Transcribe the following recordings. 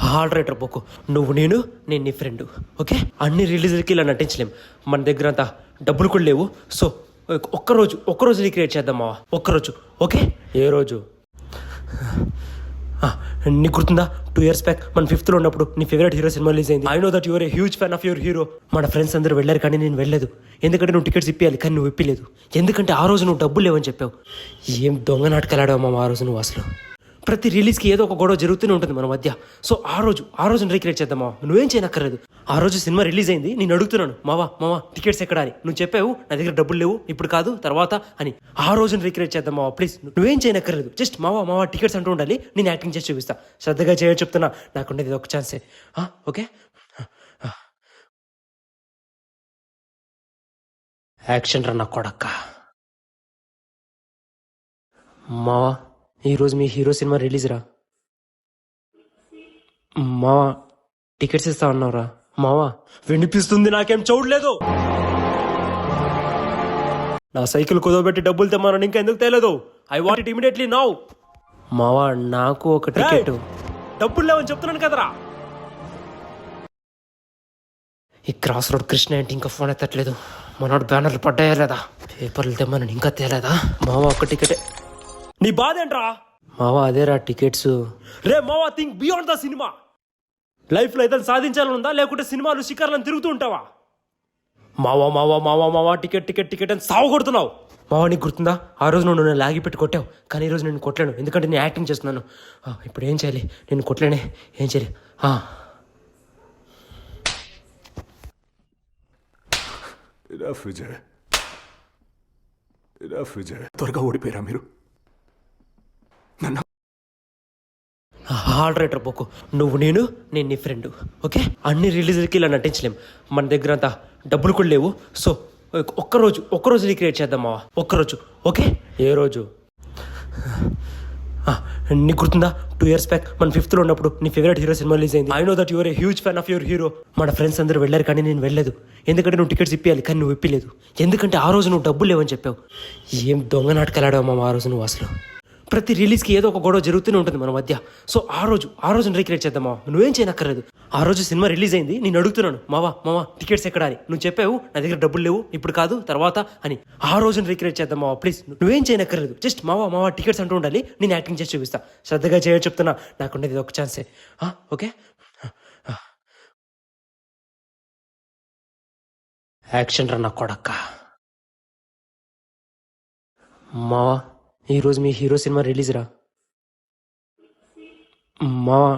Hard writer పోకు. నువ్వు నేను నీ ఫ్రెండ్. ఓకే, అన్ని రిలీజ్లకి ఇలా నటించలేం. మన దగ్గర అంతా డబ్బులు కూడా లేవు. సో ఒక్కరోజు రీక్రియేట్ చేద్దాం మావా. ఒక్కరోజు. ఓకే, ఏ రోజు? నీకు గుర్తుందా 2 years బ్యాక్ మన 5th లో ఉన్నప్పుడు నీ ఫేవరెట్ హీరో సినిమా రిలీజ్ అయింది. I know that your a huge fan of your hero. మన ఫ్రెండ్స్ అందరూ వెళ్ళారు కానీ నేను వెళ్ళలేదు. ఎందుకంటే నువ్వు టికెట్స్ ఇప్పియాలి కానీ నువ్వు ఇప్పలేదు. ఎందుకంటే ఆ రోజు నువ్వు డబ్బులు లేవని చెప్పావు. ఏం దొంగ నాటకాలు ఆడావు మామ ఆ రోజు నువ్వు. అసలు ప్రతి రిలీజ్కి ఏదో ఒక గొడవ జరుగుతూనే ఉంటుంది మన మధ్య. సో ఆ రోజుని రీక్రియేట్ చేద్దాం మావా. నువ్వేం చేయనక్కర్లేదు. ఆ రోజు సినిమా రిలీజ్ అయింది, నేను అడుగుతున్నాను మావా టికెట్స్ ఎక్కడ అని. నువ్వు చెప్పావు నా దగ్గర డబ్బులు లేవు, ఇప్పుడు కాదు తర్వాత అని. ఆ రోజుని రీక్రియేట్ చేద్దాం మావా ప్లీజ్. నువ్వేం చేయనక్కర్లేదు. జస్ట్ మావా టికెట్స్ అంటూ ఉండాలి, నేను యాక్టింగ్ చేసి చూపిస్తా. శ్రద్ధగా చేయని చెప్తున్నా, నాకుండేది ఒక ఛాన్సే. ఓకే, యాక్షన్ రా నా కొడక్క. మావా ఈరోజు మీ హీరో సినిమా రిలీజ్ రా మావా. టికెట్స్ ఇస్తా అన్నావురా మావా. వినిపిస్తుంది, నాకేం చూడలేదు. నా సైకిల్ కుదవబెట్టి డబ్బులు తెమ్మని ఇంకా ఎందుకు తేలేదు? I want it immediately now. మావా నాకు ఒక టికెట్. డబ్బులు లేవని చెప్తున్నాను కదరా. ఈ క్రాస్ రోడ్ కృష్ణ ఏంటి ఇంకా ఫోన్ ఎత్తట్లేదు? మనోడు బ్యానర్లు పడ్డాయా లేదా? పేపర్లు తెమ్మని ఇంకా తేలేదా? మావా ఒక టికెటే. నీ బాధ ఏంట్రా మావా? అదేరా టికెట్స్. రే మావా, థింక్ బియాండ్ ద సినిమా. లైఫ్లో అయితే సాధించాలనుందా, లేకుంటే సినిమాలు షికార్లను తిరుగుతూ ఉంటావా? మావా టికెట్ అని సాగు కొడుతున్నావు. మావా నీకు గుర్తుందా ఆ రోజు నువ్వు నన్ను లాగి పెట్టి కొట్టావు, కానీ ఈరోజు నేను కొట్టలేను ఎందుకంటే నేను యాక్టింగ్ చేస్తున్నాను. ఇప్పుడు ఏం చేయాలి? నేను కొట్టలేనే, ఏం చేయాలి? విజయ్ త్వరగా ఓడిపోయారా మీరు? హార్డ్ రైటర్ పోకు. నువ్వు నేను నీ ఫ్రెండ్. ఓకే, అన్ని రిలీజ్లకి ఇలా నటించలేం. మన దగ్గర అంతా డబ్బులు కూడా లేవు. సో ఒక్కరోజు రీక్రియేట్ చేద్దాం మావా. ఒక్కరోజు. ఓకే, ఏ రోజు? నీకు గుర్తుందా 2 years బ్యాక్ మన 5th లో ఉన్నప్పుడు నీ ఫేవరెట్ హీరో సినిమా రిలీజ్ అయింది. I know that your a huge fan of your hero. మన ఫ్రెండ్స్ అందరూ వెళ్ళారు కానీ నేను వెళ్ళలేదు. ఎందుకంటే నువ్వు టికెట్స్ ఇప్పియాలి కానీ నువ్వు ఇప్పలేదు. ఎందుకంటే ఆ రోజు నువ్వు డబ్బులు లేవని చెప్పావు. ఏం దొంగ నాటకాలు ఆడావు మామ ఆ రోజు నువ్వు. అసలు ప్రతి రిలీజ్కి ఏదో ఒక గొడవ జరుగుతూనే ఉంటుంది మన మధ్య. సో ఆ రోజుని రీక్రియేట్ చేద్దాం మావా. నువ్వేం చేయనక్కర్లేదు. ఆ రోజు సినిమా రిలీజ్ అయింది, నేను అడుగుతున్నాను మావా టికెట్స్ ఎక్కడ అని. నువ్వు చెప్పావు నా దగ్గర డబ్బులు లేవు, ఇప్పుడు కాదు తర్వాత అని. ఆ రోజుని రీక్రియేట్ చేద్దాం మావా ప్లీజ్. నువ్వేం చేయనక్కర్లేదు. జస్ట్ మావా టికెట్స్ అంటూ ఉండాలి, నేను యాక్టింగ్ చేసి చూపిస్తా. శ్రద్ధగా చేయని చెప్తున్నా, నాకుండేది ఒక ఛాన్సే. ఓకే, యాక్షన్ రా నా కొడక్క. మావా ఈరోజు మీ హీరో సినిమా రిలీజ్ రా మావా.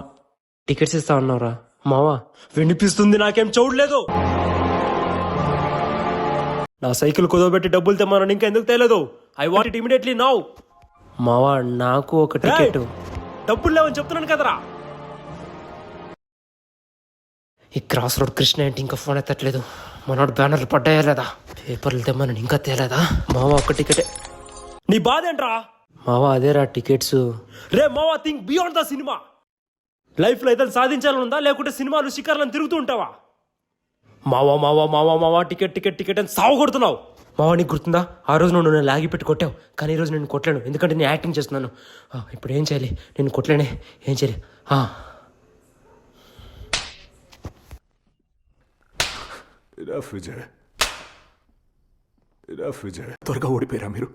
టికెట్స్ ఇస్తా అన్నావురా మావా. వినిపిస్తుంది, నాకేం చూడలేదు. నా సైకిల్ కుదవబెట్టి డబ్బులు తెమ్మని ఇంకా ఎందుకు తేలేదు? I want it immediately now. మావా నాకు ఒక టికెట్. డబ్బులు లేవని చెప్తున్నాను కదరా. ఈ క్రాస్ రోడ్ కృష్ణ ఏంటి ఇంకా ఫోన్ ఎత్తట్లేదు? మనోడు బ్యానర్లు పడ్డాయా లేదా? పేపర్లు తెమ్మని ఇంకా తేలేదా? మావా ఒక టికెటే. నీ బాధ ఏంట్రా మావా? అదేరా టికెట్స్. రే మావా, థింక్ బియాండ్ ద సినిమా. లైఫ్లో అయితే సాధించాలనుందా, లేకుంటే సినిమాలు షికార్లను తిరుగుతూ ఉంటావా? మావా టికెట్ అని సాగు కొడుతున్నావు. మావా నీకు గుర్తుందా ఆ రోజు నువ్వు నన్ను లాగి పెట్టి కొట్టావు, కానీ ఈరోజు నేను కొట్టలేను ఎందుకంటే నేను యాక్టింగ్ చేస్తున్నాను. ఇప్పుడు ఏం చేయాలి? నేను కొట్టలేనే, ఏం చేయాలి? విజయ్ త్వరగా ఓడిపోయారా మీరు?